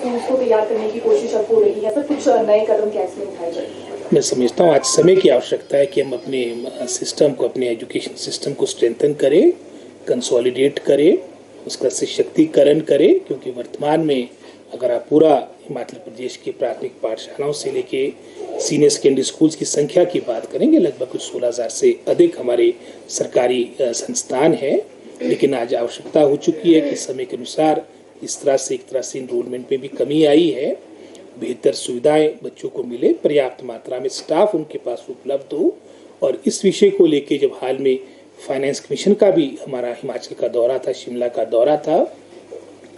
Schools को तैयार करने की कोशिश अब हो रही है, तो कुछ नए कदम कैसे उठाए जाएंगे? मैं समझता हूँ आज समय की आवश्यकता है कि हम अपने सिस्टम को, अपने एजुकेशन सिस्टम को स्ट्रेंथन करें, कंसोलिडेट करें, उसका सशक्तिकरण करें, क्योंकि वर्तमान में अगर आप पूरा हिमाचल प्रदेश की प्राथमिक पाठशालाओं से लेके सीनियर सेकेंडरी स्कूल्स की संख्या की बात करेंगे, लगभग कुछ 16,000 से अधिक हमारे सरकारी संस्थान हैं। लेकिन आज आवश्यकता हो चुकी है कि समय के अनुसार इस तरह से एक तरह से इनरोलमेंट में भी कमी आई है, बेहतर सुविधाएं बच्चों को मिले, पर्याप्त मात्रा में स्टाफ उनके पास उपलब्ध हो। और इस विषय को लेके जब हाल में फाइनेंस कमीशन का भी हमारा हिमाचल का दौरा था, शिमला का दौरा था,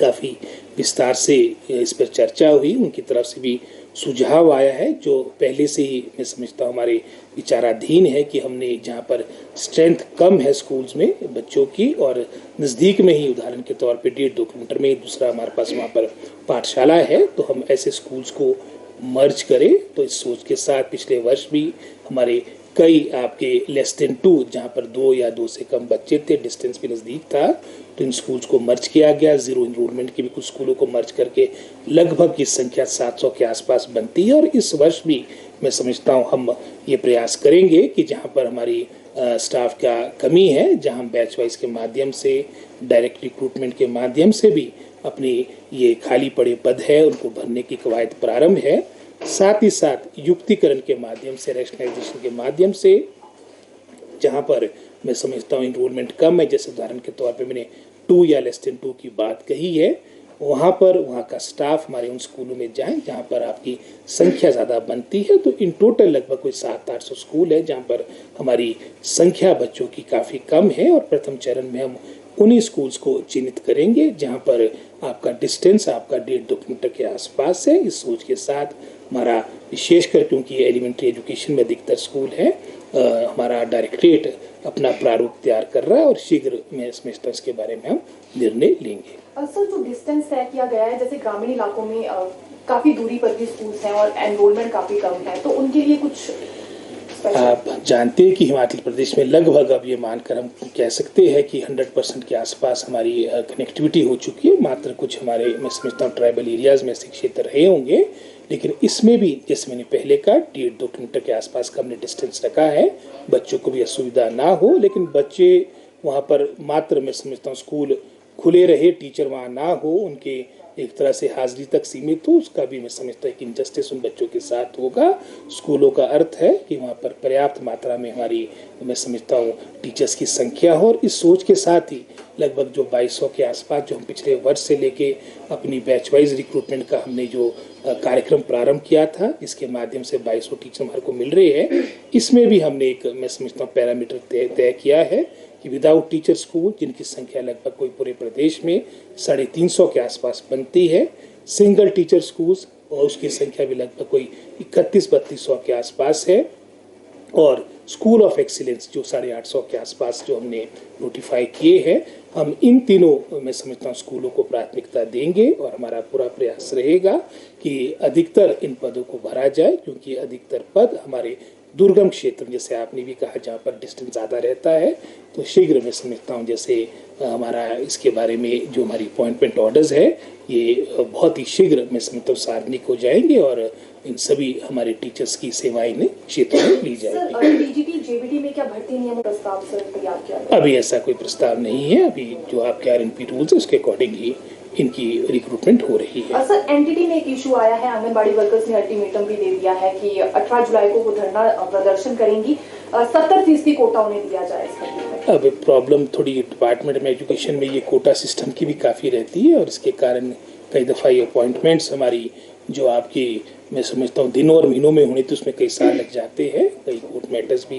काफ़ी विस्तार से इस पर चर्चा हुई, उनकी तरफ से भी सुझाव आया है जो पहले से ही मैं समझता हूँ हमारे विचाराधीन है कि हमने जहाँ पर स्ट्रेंथ कम है स्कूल्स में बच्चों की और नज़दीक में ही उदाहरण के तौर पे 1.5-2 किलोमीटर में दूसरा हमारे पास वहाँ पर पाठशाला है, तो हम ऐसे स्कूल्स को मर्ज करें। तो इस सोच के साथ पिछले वर्ष भी हमारे कई आपके लेस देन 2 जहाँ पर 2 या 2 से कम बच्चे थे, डिस्टेंस भी नज़दीक था, तो इन स्कूल्स को मर्ज किया गया। जीरो इनरोलमेंट के भी कुछ स्कूलों को मर्ज करके लगभग की संख्या 700 के आसपास बनती है। और इस वर्ष भी मैं समझता हूँ हम ये प्रयास करेंगे कि जहाँ पर हमारी स्टाफ का कमी है, जहाँ हम बैच वाइज के माध्यम से, डायरेक्ट रिक्रूटमेंट के माध्यम से भी अपने ये खाली पड़े पद है उनको भरने की कवायद प्रारंभ है। साथ ही साथ युक्तिकरण के माध्यम से, रैशनलाइजेशन के माध्यम से, जहाँ पर मैं समझता हूँ इनरोलमेंट कम है, जैसे उदाहरण के तौर पे मैंने 2 या लेस देन 2 की बात कही है, वहाँ पर वहाँ का स्टाफ हमारे उन स्कूलों में जाएं जहाँ पर आपकी संख्या ज़्यादा बनती है। तो इन टोटल लगभग कोई 700-800 स्कूल है जहाँ पर हमारी संख्या बच्चों की काफ़ी कम है। और प्रथम चरण में हम उन्हीं स्कूल्स को चिन्हित करेंगे जहाँ पर आपका डिस्टेंस आपका 1.5-2 किलोमीटर के आसपास है। इस सोच के साथ हमारा विशेषकर, क्योंकि एलिमेंट्री एजुकेशन में अधिकतर स्कूल है, हमारा डायरेक्टरेट अपना प्रारूप तैयार कर रहा है और शीघ्र मैं समझता हूँ इसके बारे में हम निर्णय लेंगे। सर, जो डिस्टेंस तय किया गया है, जैसे ग्रामीण इलाकों में काफी दूरी पर भी स्कूल्स हैं और एनरोलमेंट काफी कम है, तो उनके लिए कुछ आप जानते हैं कि हिमाचल प्रदेश में लगभग अब ये मानकर हम कह सकते हैं कि 100% के आसपास हमारी कनेक्टिविटी हो चुकी है। मात्र कुछ हमारे, मैं समझता हूँ, ट्राइबल एरियाज में ऐसे क्षेत्र रहे होंगे, लेकिन इसमें भी जैसे मैंने पहले कहा 1.5-2 किलोमीटर के आसपास का हमने डिस्टेंस रखा है, बच्चों को भी असुविधा ना हो। लेकिन बच्चे वहाँ पर मात्र, मैं समझता हूँ, स्कूल खुले रहे, टीचर वहाँ ना हो, उनके एक तरह से हाजिरी तक सीमित हो, उसका भी मैं समझता है कि इनजस्टिस उन बच्चों के साथ होगा। स्कूलों का अर्थ है कि वहाँ पर पर्याप्त मात्रा में हमारी, मैं समझता हूँ, टीचर्स की संख्या हो। और इस सोच के साथ ही लगभग जो 2200 के आसपास जो हम पिछले वर्ष से लेके अपनी बैच वाइज रिक्रूटमेंट का हमने जो कार्यक्रम प्रारंभ किया था, इसके माध्यम से 2200 टीचर हमारे को मिल रहे हैं, इसमें भी हमने एक, मैं समझता हूँ, पैरामीटर तय किया है कि विदाउट टीचर स्कूल जिनकी संख्या लगभग कोई पूरे प्रदेश में 350 के आसपास बनती है, सिंगल टीचर स्कूल्स और उसकी संख्या भी लगभग कोई 31-3200 के आसपास है, और स्कूल ऑफ एक्सीलेंस जो 850 के आसपास जो हमने नोटिफाई किए हैं, हम इन तीनों, मैं समझता हूँ, स्कूलों को प्राथमिकता देंगे। और हमारा पूरा प्रयास रहेगा कि अधिकतर इन पदों को भरा जाए, क्योंकि अधिकतर पद हमारे दुर्गम क्षेत्र, जैसे आपने भी कहा, जहाँ पर डिस्टेंस ज़्यादा रहता है, तो शीघ्र मैं समझता हूँ जैसे हमारा इसके बारे में जो हमारी अपॉइंटमेंट ऑर्डर्स है ये बहुत ही शीघ्र मैं समझता हूँ सार्वजनिक हो जाएंगे और इन सभी हमारे टीचर्स की सेवाएं इन क्षेत्रों में ली जाएंगी। डीजीटी जेबीटी में क्या भर्ती नियम प्रस्ताव सर तैयार किया? अभी ऐसा कोई प्रस्ताव नहीं है। अभी जो आपके आरएनपी रूल्स है उसके अकॉर्डिंग ही इनकी रिक्रूटमेंट हो रही है। सर, एनटीटी में एक इशू आया है, आंगनबाड़ी वर्कर्स ने अल्टीमेटम भी दे दिया है कि 18 जुलाई को वो धरना प्रदर्शन करेंगी, 70% कोटा उन्हें दिया जाए। अब प्रॉब्लम थोड़ी डिपार्टमेंट में एजुकेशन में ये कोटा सिस्टम की भी काफ़ी रहती है, और इसके कारण कई दफ़ा ये अपॉइंटमेंट्स हमारी जो आपकी, मैं समझता हूँ, दिनों और महीनों में होनी, तो उसमें कई साल लग जाते हैं। कई कोर्ट मैटर्स भी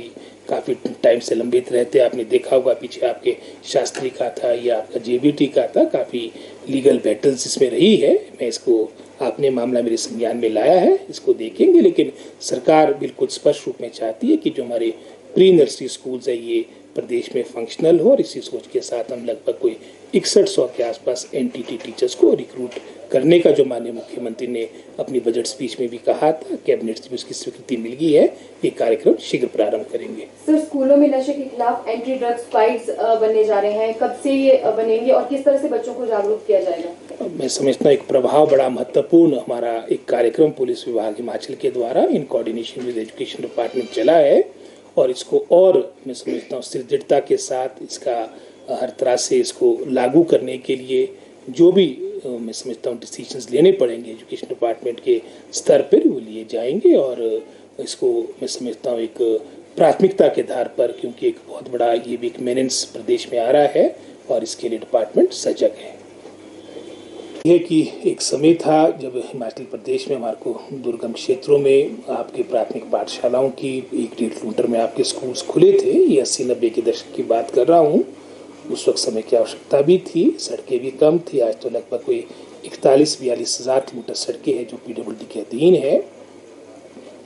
काफ़ी टाइम से लंबित रहते हैं। आपने देखा होगा पीछे आपके शास्त्री का था या आपका जेबीटी का था, काफ़ी लीगल बैटल्स इसमें रही है। मैं इसको, आपने मामला मेरे संज्ञान में लाया है, इसको देखेंगे। लेकिन सरकार बिल्कुल स्पष्ट रूप में चाहती है कि जो हमारे प्री नर्सरी स्कूल्स है ये प्रदेश में फंक्शनल हो, और इसी सोच के साथ हम लगभग कोई 6100 के आसपास एनटीटी टीचर्स को रिक्रूट करने का, जो माननीय मुख्यमंत्री ने अपनी बजट स्पीच में भी कहा था, कैबिनेट से भी उसकी स्वीकृति मिल गई है, ये कार्यक्रम शीघ्र प्रारंभ करेंगे। सर, स्कूलों में नशे के खिलाफ एंटी ड्रग्स फाइट्स बनने जा रहे हैं, कब से ये बनेंगे और किस तरह से बच्चों को जागरूक किया जाएगा? मैं समझता हूँ एक प्रभाव बड़ा महत्वपूर्ण हमारा एक कार्यक्रम पुलिस विभाग हिमाचल के द्वारा in coordination with education department चला है और इसको और मैं समझता हूँ सुदृढ़ता के साथ इसका हर तरह से इसको लागू करने के लिए जो भी मैं समझता हूँ डिसीजंस लेने पड़ेंगे एजुकेशन डिपार्टमेंट के स्तर पर वो लिए जाएंगे और इसको मैं समझता हूँ एक प्राथमिकता के आधार पर, क्योंकि एक बहुत बड़ा ये भी एक मेनेंस प्रदेश में आ रहा है और इसके लिए डिपार्टमेंट सजग है। यह कि एक समय था जब हिमाचल प्रदेश में हमारे को दुर्गम क्षेत्रों में आपके प्राथमिक पाठशालाओं की 1-1.5 किलोमीटर में आपके स्कूल्स खुले थे। ये 80-90 के दशक की बात कर रहा हूँ। उस वक्त समय की आवश्यकता भी थी, सड़कें भी कम थी। आज तो लगभग कोई 41-42 हज़ार किलोमीटर सड़कें हैं जो PWD के अधीन है।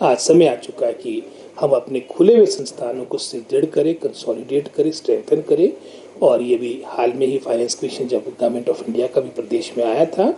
आज समय आ चुका है कि हम अपने खुले हुए संस्थानों को सुदृढ़ करें, कंसोलिडेट करें, स्ट्रेंथन करें। और ये भी हाल में ही फाइनेंस कमीशन जब गवर्नमेंट ऑफ इंडिया का भी प्रदेश में आया था,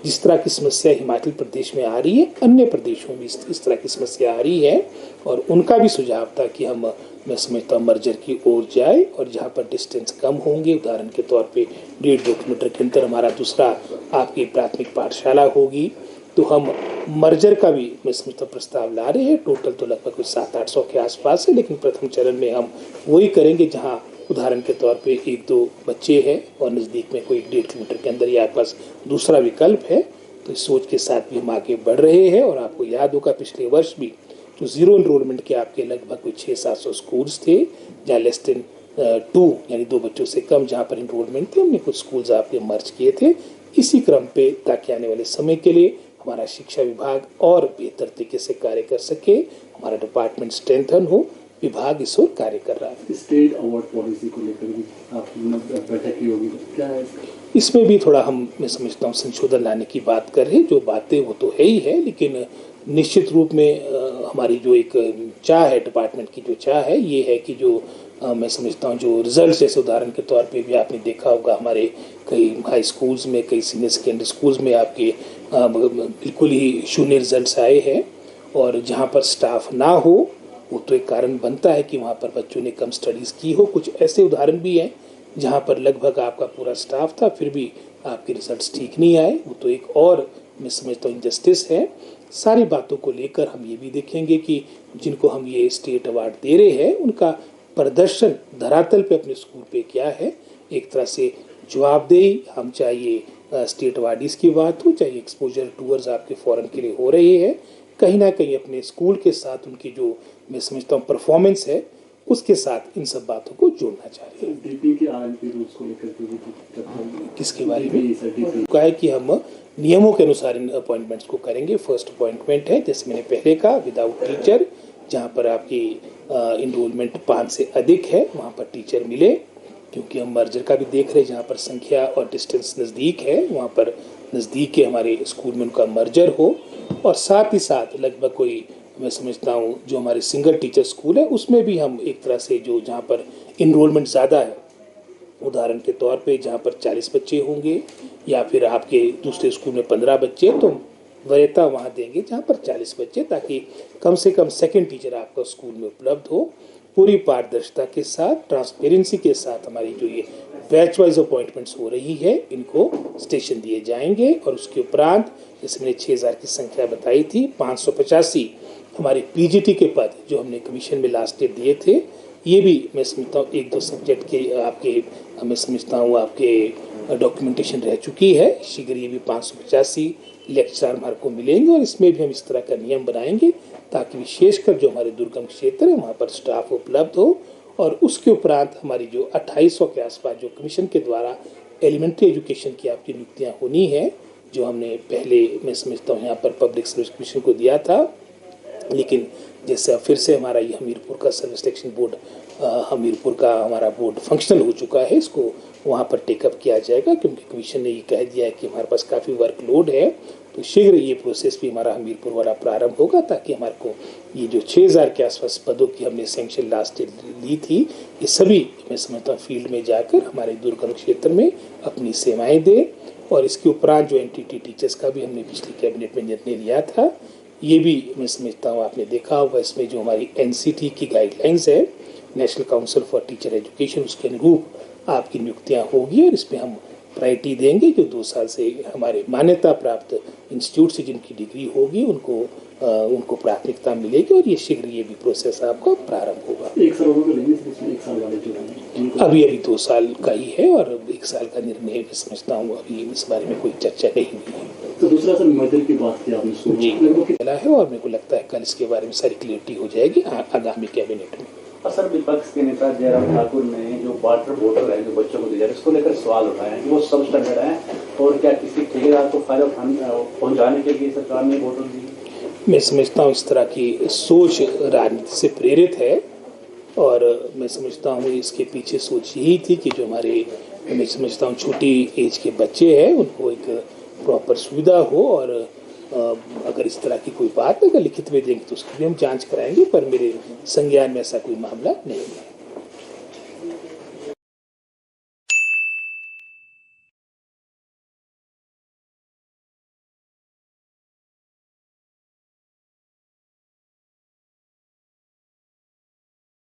जिस तरह की समस्या हिमाचल प्रदेश में आ रही है अन्य प्रदेशों में इस तरह की समस्या आ रही है और उनका भी सुझाव था कि हम मैं समझता हूँ मर्जर की ओर जाए और जहाँ पर डिस्टेंस कम होंगे, उदाहरण के तौर पे 1.5-2 किलोमीटर के अंदर हमारा दूसरा आपकी प्राथमिक पाठशाला होगी, तो हम मर्जर का भी मैं समझता प्रस्ताव ला रहे हैं। टोटल तो लगभग कुछ 700-800 के आसपास है, लेकिन प्रथम चरण में हम वही करेंगे जहाँ उदाहरण के तौर पे 1-2 बच्चे हैं और नज़दीक में कोई 1.5 किलोमीटर के अंदर या पास दूसरा विकल्प है। तो इस सोच के साथ भी हम आगे बढ़ रहे हैं। और आपको याद होगा पिछले वर्ष भी जो जीरो एनरोलमेंट के आपके लगभग कोई 600-700 स्कूल्स थे जहाँ लेस देन 2 यानी 2 बच्चों से कम जहाँ पर एनरोलमेंट थे, हमने कुछ स्कूल्स आपके मर्ज किए थे इसी क्रम पे, ताकि आने वाले समय के लिए हमारा शिक्षा विभाग और बेहतर तरीके से कार्य कर सके, हमारा डिपार्टमेंट स्ट्रेंथन हो। विभाग इस ओर कार्य कर रहा है। स्टेट अवार्ड पॉलिसी को लेकर भी आपने बैठक की होगी, क्या है इसमें भी थोड़ा हम मैं समझता हूँ संशोधन लाने की बात कर रहे हैं। जो बातें वो तो है ही है, लेकिन निश्चित रूप में हमारी जो एक चाह है डिपार्टमेंट की, जो चाह है ये है कि जो मैं समझता हूँ जो रिजल्ट जैसे उदाहरण के तौर पे भी आपने देखा होगा हमारे कई हाई स्कूल्स में, कई सीनियर सेकेंडरी स्कूल्स में आपके बिल्कुल ही शून्य रिजल्ट्स आए हैं। और जहाँ पर स्टाफ ना हो वो तो एक कारण बनता है कि वहाँ पर बच्चों ने कम स्टडीज़ की हो। कुछ ऐसे उदाहरण भी हैं जहाँ पर लगभग आपका पूरा स्टाफ था फिर भी आपके रिजल्ट्स ठीक नहीं आए, वो तो एक और मैं समझता हूँ इनजस्टिस है। सारी बातों को लेकर हम ये भी देखेंगे कि जिनको हम ये स्टेट अवार्ड दे रहे हैं उनका प्रदर्शन धरातल पे अपने स्कूल पे क्या है। एक तरह से जवाबदेही हम चाहिए स्टेट अवार्डीज़ की बात हो, चाहे एक्सपोजर टूर्स आपके फॉरेन के लिए हो रहे हैं, कहीं ना कहीं अपने स्कूल के साथ उनकी जो मैं समझता हूँ परफॉर्मेंस है उसके साथ इन सब बातों को जोड़ना चाह रहे हैं। डीपी के आरएनपी रूल्स को लेकर किसके बारे में कहा है कि हम नियमों के अनुसार इन अपॉइंटमेंट्स को करेंगे। फर्स्ट अपॉइंटमेंट है जैसे मैंने पहले कहा विदाउट टीचर, जहाँ पर आपकी इनरोलमेंट 5 से अधिक है वहाँ पर टीचर मिले, क्योंकि हम मर्जर का भी देख रहे हैं जहाँ पर संख्या और डिस्टेंस नज़दीक है वहाँ पर नज़दीक के हमारे स्कूल में उनका मर्जर हो। और साथ ही साथ लगभग कोई मैं समझता हूँ जो हमारे सिंगल टीचर स्कूल है उसमें भी हम एक तरह से जो जहाँ पर इनरोलमेंट ज़्यादा है, उदाहरण के तौर पे जहाँ पर 40 बच्चे होंगे या फिर आपके दूसरे स्कूल में 15 बच्चे, तो वरीयता वहाँ देंगे जहाँ पर 40 बच्चे, ताकि कम से कम सेकंड टीचर आपका स्कूल में उपलब्ध हो। पूरी पारदर्शिता के साथ, ट्रांसपेरेंसी के साथ हमारी जो ये बैच वाइज अपॉइंटमेंट्स हो रही है इनको स्टेशन दिए जाएंगे। और उसके उपरांत जैसे मैंने 6000 की संख्या बताई थी, 585 हमारे पीजीटी के पद जो हमने कमीशन में लास्ट ईयर दिए थे, ये भी मैं समझता हूँ 1-2 सब्जेक्ट के आपके मैं समझता हूँ आपके डॉक्यूमेंटेशन रह चुकी है। शीघ्र ये भी 585 लेक्चर हमारे को मिलेंगे और इसमें भी हम इस तरह का नियम बनाएंगे ताकि विशेषकर जो हमारे दुर्गम क्षेत्र है वहाँ पर स्टाफ उपलब्ध हो। और उसके उपरांत हमारी जो 2800 के आसपास जो कमीशन के द्वारा एलिमेंट्री एजुकेशन की आपकी नियुक्तियाँ होनी है, जो हमने पहले मैं समझता हूँ यहाँ पर पब्लिक सर्विस कमीशन को दिया था, लेकिन जैसे फिर से हमारा ये हमीरपुर का सर्विस सिलेक्शन बोर्ड हमीरपुर का हमारा बोर्ड फंक्शनल हो चुका है, इसको वहाँ पर टेकअप किया जाएगा क्योंकि कमीशन ने ये कह दिया है कि हमारे पास काफ़ी वर्कलोड है। तो शीघ्र ये प्रोसेस भी हमारा हमीरपुर वाला प्रारंभ होगा ताकि हमारे को ये जो 6000 के आसपास पदों की हमने सैंक्शन लास्ट ली थी, ये सभी मैं समझता हूँ फील्ड में जाकर हमारे दुर्गम क्षेत्र में अपनी सेवाएं दें। और इसके उपरांत जो एनटीटी टीचर्स का भी हमने पिछली कैबिनेट में निर्णय लिया था, ये भी मैं समझता हूँ आपने देखा होगा, इसमें जो हमारी एनसीटी की गाइडलाइंस है, national council for teacher education, उसके अनुरूप आपकी नियुक्तियाँ होगी और इसमें हम प्रायोरिटी देंगे। जो 2 साल से हमारे मान्यता प्राप्त इंस्टीट्यूट से जिनकी डिग्री होगी उनको प्राथमिकता मिलेगी और ये शीघ्र ये भी प्रोसेस आपका प्रारंभ होगा। 1 साल होगा लेंगे, इसमें 1 साल वाले जो हैं अभी 2 साल का ही है और 1 साल का निर्णय मैं समझता हूँ अभी इस बारे में कोई चर्चा नहीं हुई है। तो दूसरा सर मेडल की बात की आपने जी मिला है और मेरे को लगता है कल इसके बारे में सारी क्लियरिटी हो जाएगी आगामी कैबिनेट में। और सर विपक्ष के नेता जयराम ठाकुर ने जो वाटर बोतल है जो बच्चों को दी जा रही है उसको लेकर सवाल उठाए हैं कि वो सब स्टैंडर्ड है और क्या किसी ठेकेदार को फायदा पहुंचाने के लिए सरकार ने बोतल दी। मैं समझता हूँ इस तरह की सोच राजनीति से प्रेरित है और मैं समझता हूँ इसके पीछे सोच यही थी कि जो हमारे मैं समझता हूँ छोटी एज के बच्चे हैं उनको एक प्रॉपर सुविधा हो और अगर इस तरह की कोई बात अगर लिखित में देंगे तो उसकी भी हम जांच कराएंगे, पर मेरे संज्ञान में ऐसा कोई मामला नहीं है।